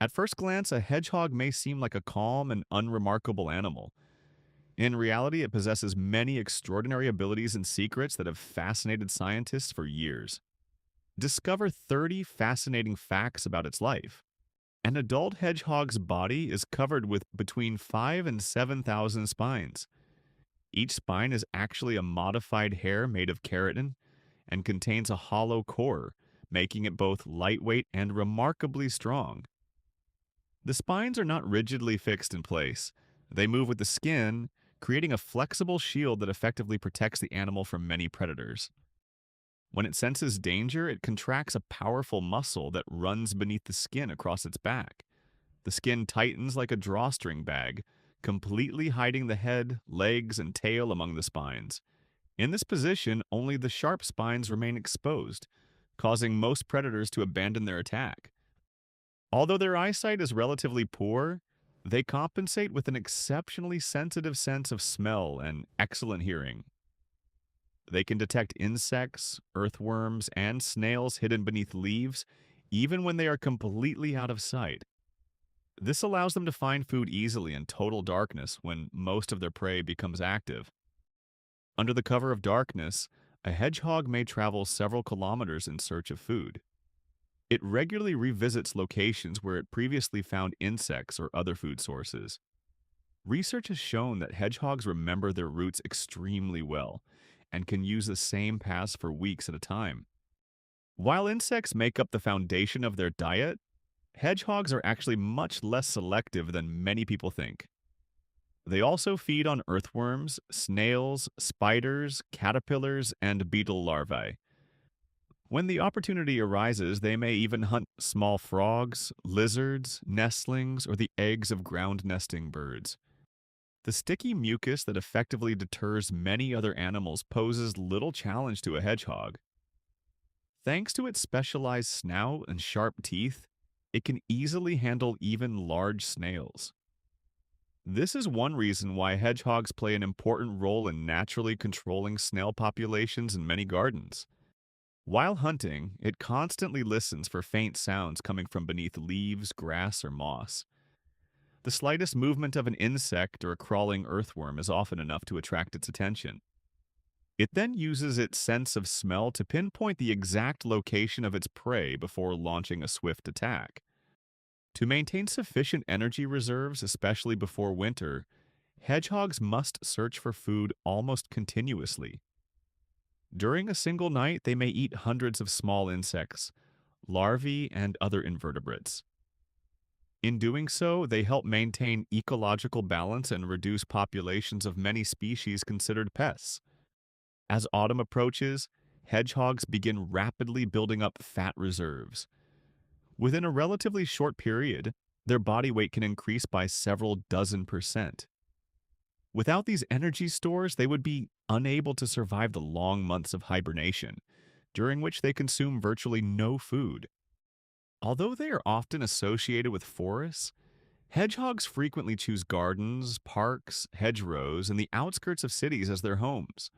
At first glance, a hedgehog may seem like a calm and unremarkable animal. In reality, it possesses many extraordinary abilities and secrets that have fascinated scientists for years. Discover 30 fascinating facts about its life. An adult hedgehog's body is covered with between 5 and 7,000 spines. Each spine is actually a modified hair made of keratin and contains a hollow core, making it both lightweight and remarkably strong. The spines are not rigidly fixed in place. They move with the skin, creating a flexible shield that effectively protects the animal from many predators. When it senses danger, it contracts a powerful muscle that runs beneath the skin across its back. The skin tightens like a drawstring bag, completely hiding the head, legs, and tail among the spines. In this position, only the sharp spines remain exposed, causing most predators to abandon their attack. Although their eyesight is relatively poor, they compensate with an exceptionally sensitive sense of smell and excellent hearing. They can detect insects, earthworms, and snails hidden beneath leaves, even when they are completely out of sight. This allows them to find food easily in total darkness when most of their prey becomes active. Under the cover of darkness, a hedgehog may travel several kilometers in search of food. It regularly revisits locations where it previously found insects or other food sources. Research has shown that hedgehogs remember their routes extremely well and can use the same paths for weeks at a time. While insects make up the foundation of their diet, hedgehogs are actually much less selective than many people think. They also feed on earthworms, snails, spiders, caterpillars, and beetle larvae. When the opportunity arises, they may even hunt small frogs, lizards, nestlings, or the eggs of ground nesting birds. The sticky mucus that effectively deters many other animals poses little challenge to a hedgehog. Thanks to its specialized snout and sharp teeth, it can easily handle even large snails. This is one reason why hedgehogs play an important role in naturally controlling snail populations in many gardens. While hunting, it constantly listens for faint sounds coming from beneath leaves, grass, or moss. The slightest movement of an insect or a crawling earthworm is often enough to attract its attention. It then uses its sense of smell to pinpoint the exact location of its prey before launching a swift attack. To maintain sufficient energy reserves, especially before winter, hedgehogs must search for food almost continuously. During a single night, they may eat hundreds of small insects, larvae, and other invertebrates. In doing so, they help maintain ecological balance and reduce populations of many species considered pests. As autumn approaches, hedgehogs begin rapidly building up fat reserves. Within a relatively short period, their body weight can increase by several dozen%. Without these energy stores, they would be unable to survive the long months of hibernation, during which they consume virtually no food. Although they are often associated with forests, hedgehogs frequently choose gardens, parks, hedgerows, and the outskirts of cities as their homes.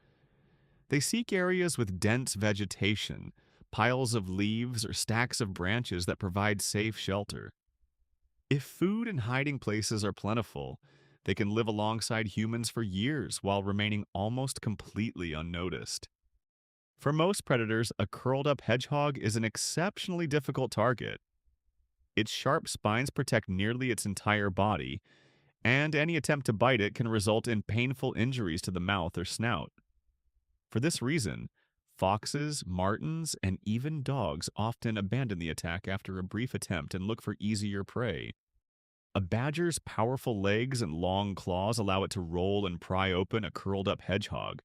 They seek areas with dense vegetation, piles of leaves, or stacks of branches that provide safe shelter. If food and hiding places are plentiful, they can live alongside humans for years while remaining almost completely unnoticed. For most predators, a curled up hedgehog is an exceptionally difficult target. Its sharp spines protect nearly its entire body, and any attempt to bite it can result in painful injuries to the mouth or snout. For this reason, foxes, martens, and even dogs often abandon the attack after a brief attempt and look for easier prey. A badger's powerful legs and long claws allow it to roll and pry open a curled up hedgehog.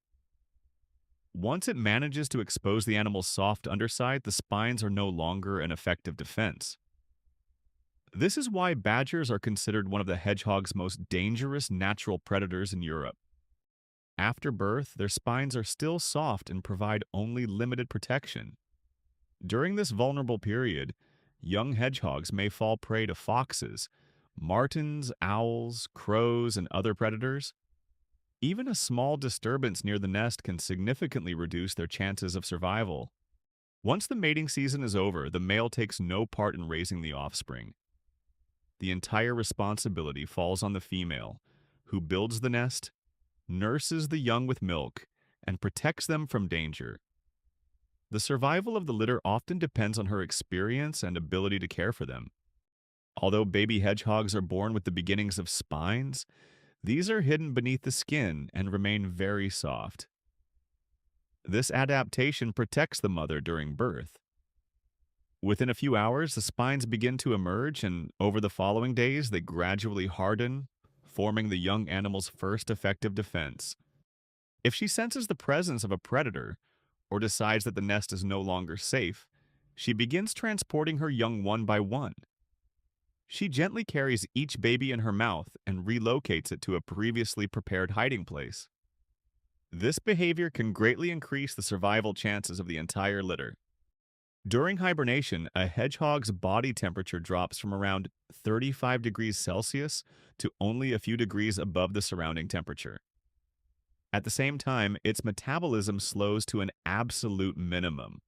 Once it manages to expose the animal's soft underside, the spines are no longer an effective defense. This is why badgers are considered one of the hedgehog's most dangerous natural predators in Europe. After birth, their spines are still soft and provide only limited protection. During this vulnerable period, young hedgehogs may fall prey to foxes, martens, owls, crows, and other predators. Even a small disturbance near the nest can significantly reduce their chances of survival. Once the mating season is over, the male takes no part in raising the offspring. the entire responsibility falls on the female, who builds the nest, nurses the young with milk, and protects them from danger. The survival of the litter often depends on her experience and ability to care for them. Although baby hedgehogs are born with the beginnings of spines, these are hidden beneath the skin and remain very soft. This adaptation protects the mother during birth. Within a few hours, the spines begin to emerge, and over the following days, they gradually harden, forming the young animal's first effective defense. If she senses the presence of a predator or decides that the nest is no longer safe, she begins transporting her young one by one. She gently carries each baby in her mouth and relocates it to a previously prepared hiding place. This behavior can greatly increase the survival chances of the entire litter. During hibernation, a hedgehog's body temperature drops from around 35 degrees Celsius to only a few degrees above the surrounding temperature. At the same time, its metabolism slows to an absolute minimum.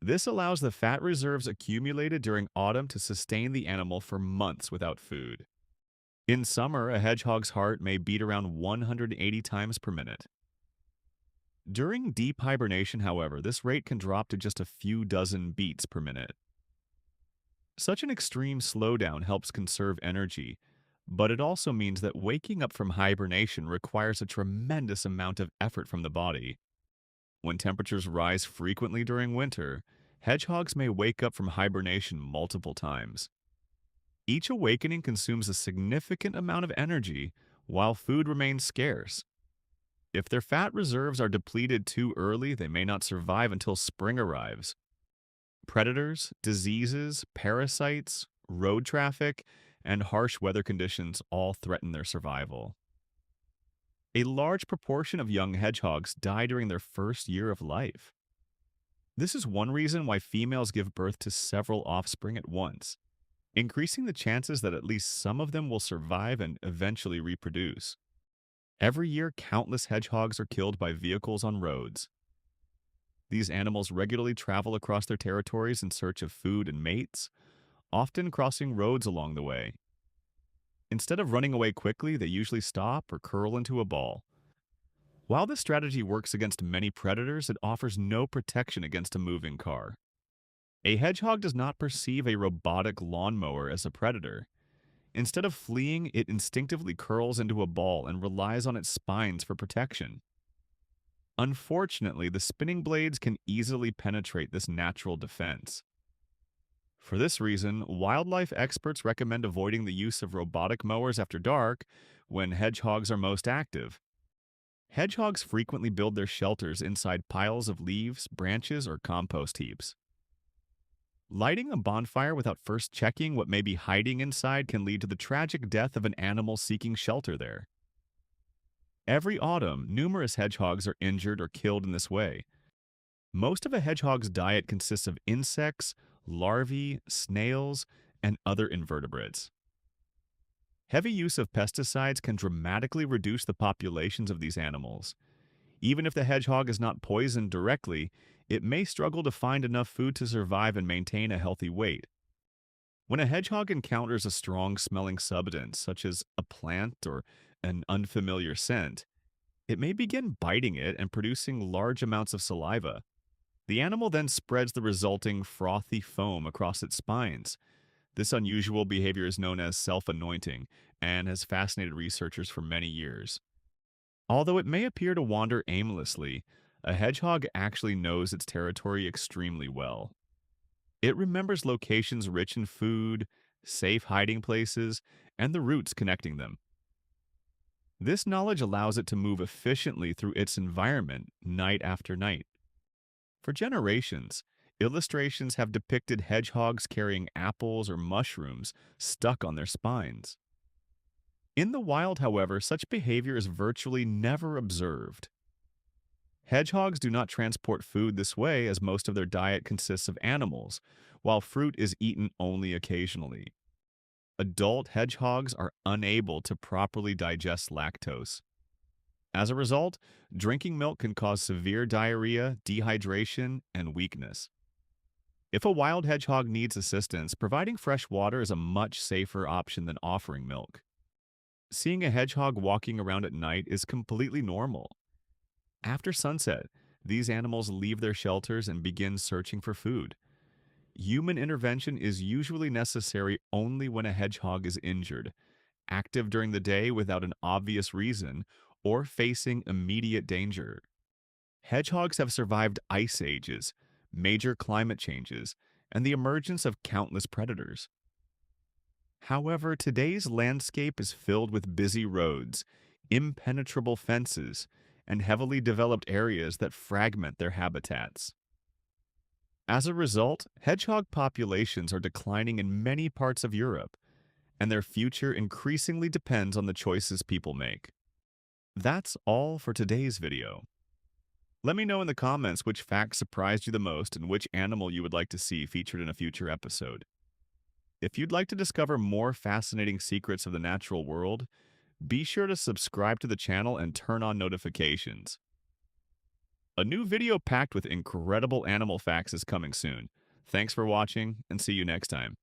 This allows the fat reserves accumulated during autumn to sustain the animal for months without food. In summer, a hedgehog's heart may beat around 180 times per minute. During deep hibernation, however, this rate can drop to just a few dozen beats per minute. Such an extreme slowdown helps conserve energy, but it also means that waking up from hibernation requires a tremendous amount of effort from the body. When temperatures rise frequently during winter, hedgehogs may wake up from hibernation multiple times. Each awakening consumes a significant amount of energy while food remains scarce. If their fat reserves are depleted too early, they may not survive until spring arrives. Predators, diseases, parasites, road traffic, and harsh weather conditions all threaten their survival. A large proportion of young hedgehogs die during their first year of life. This is one reason why females give birth to several offspring at once, increasing the chances that at least some of them will survive and eventually reproduce. Every year, countless hedgehogs are killed by vehicles on roads. These animals regularly travel across their territories in search of food and mates, often crossing roads along the way. Instead of running away quickly, they usually stop or curl into a ball. While this strategy works against many predators, it offers no protection against a moving car. A hedgehog does not perceive a robotic lawnmower as a predator. Instead of fleeing, it instinctively curls into a ball and relies on its spines for protection. Unfortunately, the spinning blades can easily penetrate this natural defense. For this reason, wildlife experts recommend avoiding the use of robotic mowers after dark when hedgehogs are most active. Hedgehogs frequently build their shelters inside piles of leaves, branches, or compost heaps. Lighting a bonfire without first checking what may be hiding inside can lead to the tragic death of an animal seeking shelter there. Every autumn, numerous hedgehogs are injured or killed in this way. Most of a hedgehog's diet consists of insects, larvae, snails, and other invertebrates. Heavy use of pesticides can dramatically reduce the populations of these animals. Even if the hedgehog is not poisoned directly, it may struggle to find enough food to survive and maintain a healthy weight. When a hedgehog encounters a strong-smelling substance, such as a plant or an unfamiliar scent, it may begin biting it and producing large amounts of saliva. The animal then spreads the resulting frothy foam across its spines. This unusual behavior is known as self-anointing and has fascinated researchers for many years. Although it may appear to wander aimlessly, a hedgehog actually knows its territory extremely well. It remembers locations rich in food, safe hiding places, and the routes connecting them. This knowledge allows it to move efficiently through its environment night after night. For generations, illustrations have depicted hedgehogs carrying apples or mushrooms stuck on their spines. In the wild, however, such behavior is virtually never observed. Hedgehogs do not transport food this way, as most of their diet consists of animals, while fruit is eaten only occasionally. Adult hedgehogs are unable to properly digest lactose. As a result, drinking milk can cause severe diarrhea, dehydration, and weakness. If a wild hedgehog needs assistance, providing fresh water is a much safer option than offering milk. Seeing a hedgehog walking around at night is completely normal. After sunset, these animals leave their shelters and begin searching for food. Human intervention is usually necessary only when a hedgehog is injured, active during the day without an obvious reason, or facing immediate danger. Hedgehogs have survived ice ages, major climate changes, and the emergence of countless predators. However, today's landscape is filled with busy roads, impenetrable fences, and heavily developed areas that fragment their habitats. As a result, hedgehog populations are declining in many parts of Europe, and their future increasingly depends on the choices people make. That's all for today's video. Let me know in the comments which fact surprised you the most and which animal you would like to see featured in a future episode. If you'd like to discover more fascinating secrets of the natural world, be sure to subscribe to the channel and turn on notifications. A new video packed with incredible animal facts is coming soon. Thanks for watching, and see you next time.